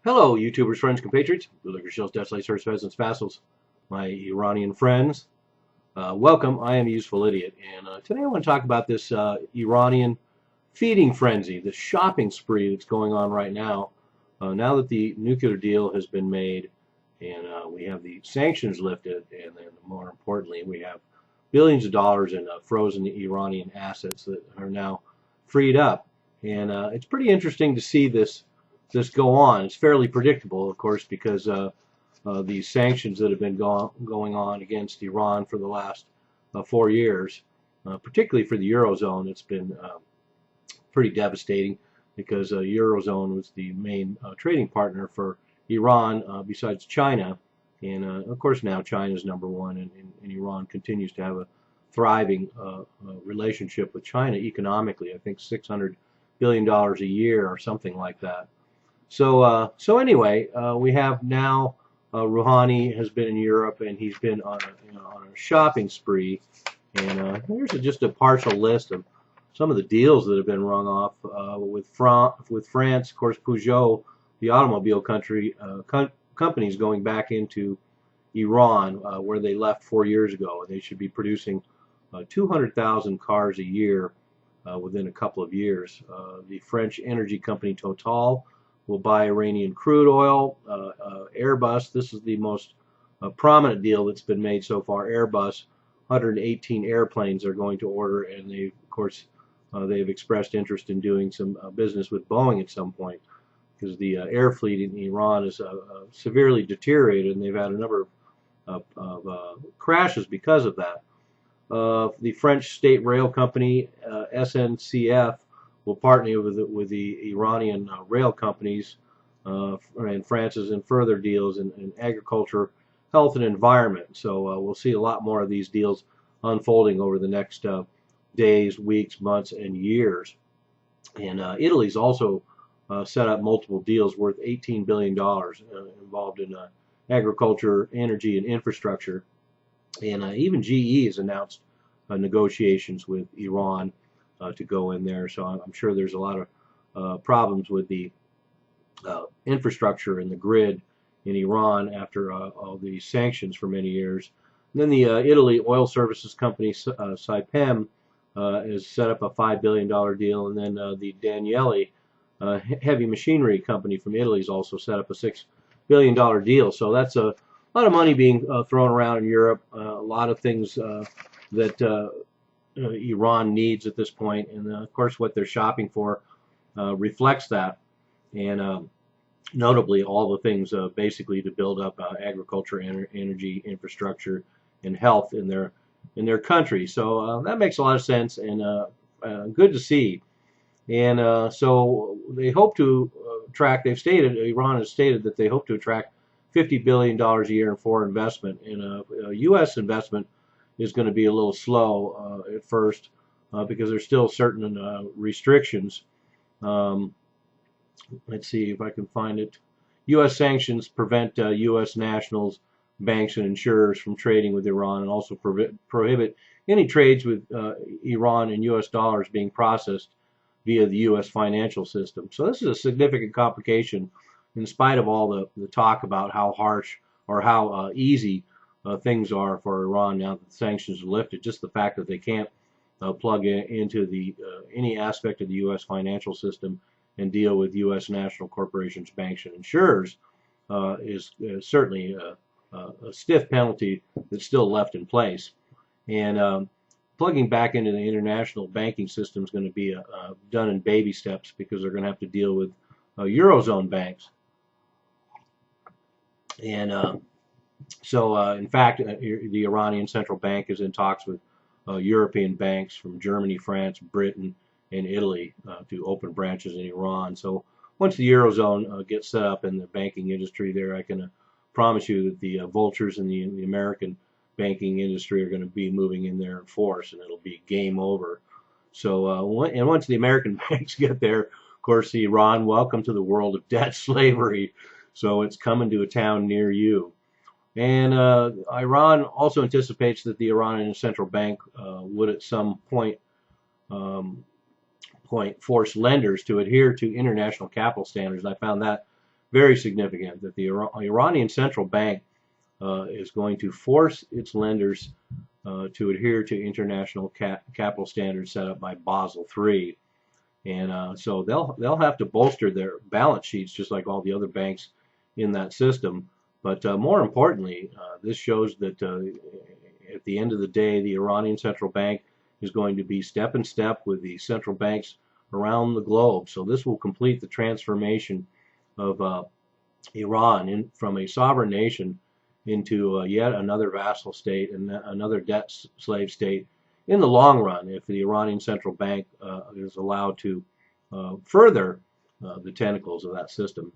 Hello, YouTubers, friends, compatriots, bootlickers, shills, deathslaves, hurts, peasants, vassals, my Iranian friends. Welcome. I am a Useful Idiot, and today I want to talk about this Iranian feeding frenzy, the shopping spree that's going on right now. Now that the nuclear deal has been made, and we have the sanctions lifted, and then more importantly, we have billions of dollars in frozen Iranian assets that are now freed up, and it's pretty interesting to see this go on. It's fairly predictable, of course, because these sanctions that have been going on against Iran for the last 4 years, particularly for the Eurozone, it's been pretty devastating because Eurozone was the main trading partner for Iran besides China. And of course now China is number one, and Iran continues to have a thriving relationship with China economically. I think $600 billion a year or something like that. So anyway, we have now Rouhani has been in Europe, and he's been on a shopping spree. And here's just a partial list of some of the deals that have been rung off with France. Of course, Peugeot, the automobile company, is going back into Iran, where they left 4 years ago. They should be producing 200,000 cars a year within a couple of years. The French energy company Total will buy Iranian crude oil. Airbus, this is the most prominent deal that's been made so far. Airbus, 118 airplanes are going to order, and they, of course, they've expressed interest in doing some business with Boeing at some point, because the air fleet in Iran is severely deteriorated, and they've had a number of crashes because of that. The French state rail company, SNCF, will partner with the Iranian rail companies, and France is in further deals in agriculture, health, and environment. So we'll see a lot more of these deals unfolding over the next days, weeks, months, and years. And Italy's also set up multiple deals worth $18 billion involved in agriculture, energy, and infrastructure. And even GE has announced negotiations with Iran to go in there. So I'm sure there's a lot of problems with the infrastructure and the grid in Iran after all these sanctions for many years. And then the Italy oil services company Saipem has set up a $5 billion deal, and then the Danieli heavy machinery company from Italy has also set up a $6 billion deal. So that's a lot of money being thrown around in Europe, a lot of things that Iran needs at this point, and of course what they're shopping for reflects that, and notably all the things basically to build up agriculture, energy, infrastructure, and health in their country. So that makes a lot of sense, and good to see. And so they hope to attract. Iran has stated that they hope to attract $50 billion a year in foreign investment, and U.S. investment is going to be a little slow at first because there's still certain restrictions. Let's see if I can find it. U.S. sanctions prevent U.S. nationals, banks, and insurers from trading with Iran, and also prohibit any trades with Iran and U.S. dollars being processed via the U.S. financial system. So this is a significant complication in spite of all the talk about how harsh or how easy things are for Iran now that the sanctions are lifted. Just the fact that they can't plug into any aspect of the U.S. financial system and deal with U.S. national corporations, banks, and insurers is certainly a stiff penalty that's still left in place. And plugging back into the international banking system is going to be done in baby steps, because they're going to have to deal with Eurozone banks. And so, in fact, the Iranian central bank is in talks with European banks from Germany, France, Britain, and Italy to open branches in Iran. So once the Eurozone gets set up in the banking industry there, I can promise you that the vultures in the American banking industry are going to be moving in there in force, and it'll be game over. So, and once the American banks get there, of course, Iran, welcome to the world of debt slavery. So it's coming to a town near you. And Iran also anticipates that the Iranian central bank would at some point force lenders to adhere to international capital standards. And I found that very significant that the Iranian central bank is going to force its lenders to adhere to international capital standards set up by Basel III. And so they'll have to bolster their balance sheets just like all the other banks in that system. But more importantly, this shows that at the end of the day, the Iranian central bank is going to be step in step with the central banks around the globe. So this will complete the transformation of Iran from a sovereign nation into yet another vassal state and another debt slave state in the long run, if the Iranian central bank is allowed to further the tentacles of that system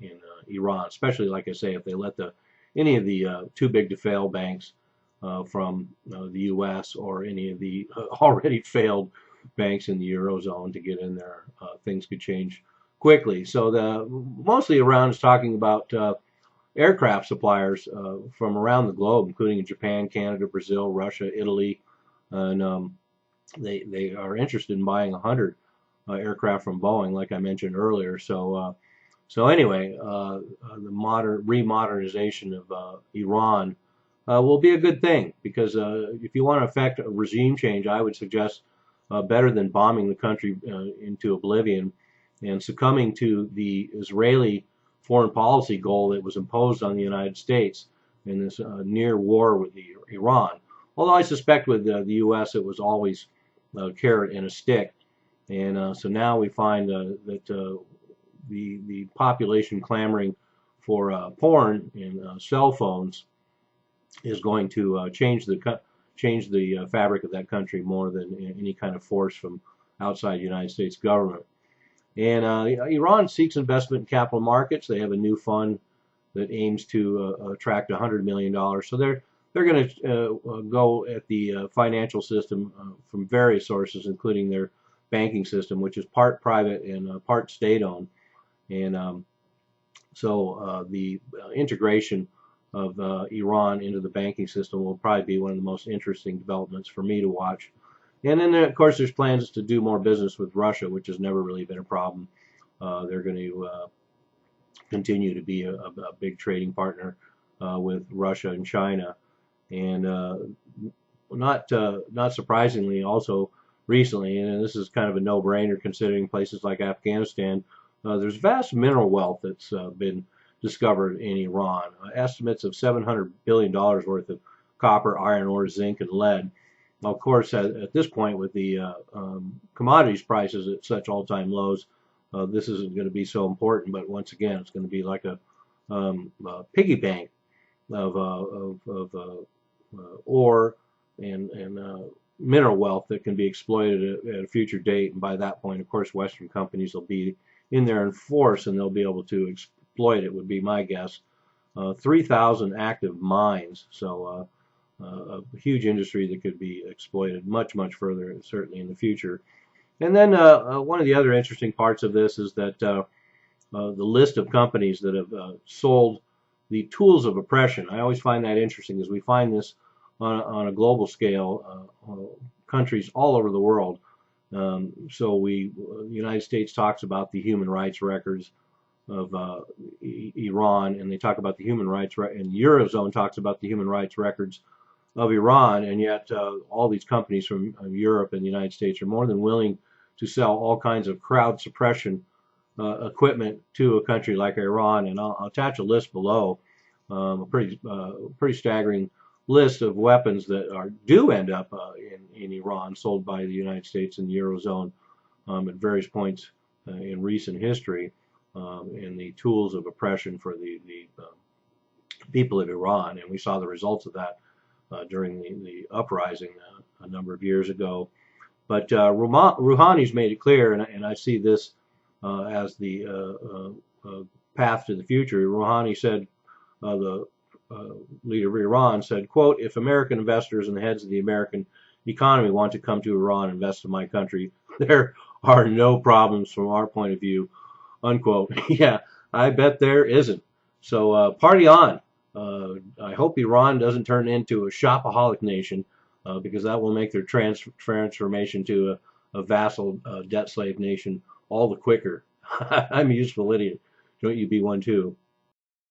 in Iran, especially, like I say, if they let any of the too big to fail banks from the U.S. or any of the already failed banks in the Eurozone to get in there, things could change quickly. So mostly Iran is talking about aircraft suppliers from around the globe, including Japan, Canada, Brazil, Russia, Italy, and they are interested in buying 100 aircraft from Boeing, like I mentioned earlier. So anyway, the remodernization of Iran will be a good thing, because if you want to affect a regime change, I would suggest better than bombing the country into oblivion and succumbing to the Israeli foreign policy goal that was imposed on the United States in this near war with Iran. Although I suspect with the U.S. it was always a carrot and a stick. And so now we find that the population clamoring for porn and cell phones is going to change the fabric of that country more than any kind of force from outside the United States government. And Iran seeks investment in capital markets. They have a new fund that aims to attract $100 million. So they're going to go at the financial system from various sources, including their banking system, which is part private and part state-owned. And so the integration of Iran into the banking system will probably be one of the most interesting developments for me to watch. And then, of course, there's plans to do more business with Russia, which has never really been a problem. They're going to continue to be a big trading partner with Russia and China. And not surprisingly, also recently, and this is kind of a no-brainer considering places like Afghanistan, there's vast mineral wealth that's been discovered in Iran. Estimates of $700 billion worth of copper, iron ore, zinc, and lead. Of course, at this point, with the commodities prices at such all-time lows, this isn't going to be so important. But once again, it's going to be like a piggy bank of ore and mineral wealth that can be exploited at a future date. And by that point, of course, Western companies will be in there in force, and they'll be able to exploit it, would be my guess. 3,000 active mines. So a huge industry that could be exploited much, much further, certainly in the future. And then one of the other interesting parts of this is that the list of companies that have sold the tools of oppression. I always find that interesting, as we find this on a global scale, countries all over the world. So the United States talks about the human rights records of Iran, and they talk about the human rights, and the Eurozone talks about the human rights records of Iran, and yet all these companies from Europe and the United States are more than willing to sell all kinds of crowd suppression equipment to a country like Iran. And I'll attach a list below, a pretty staggering list of weapons that do end up in Iran, sold by the United States and the Eurozone at various points in recent history, and the tools of oppression for the people of Iran. And we saw the results of that during the uprising a number of years ago. But Rouhani's made it clear, and I see this as the path to the future. Rouhani said, the leader of Iran said, quote, "If American investors and the heads of the American economy want to come to Iran and invest in my country, there are no problems from our point of view," unquote. Yeah, I bet there isn't. So party on. I hope Iran doesn't turn into a shopaholic nation, because that will make their transformation to a vassal debt slave nation all the quicker. I'm a useful idiot. Don't you be one too.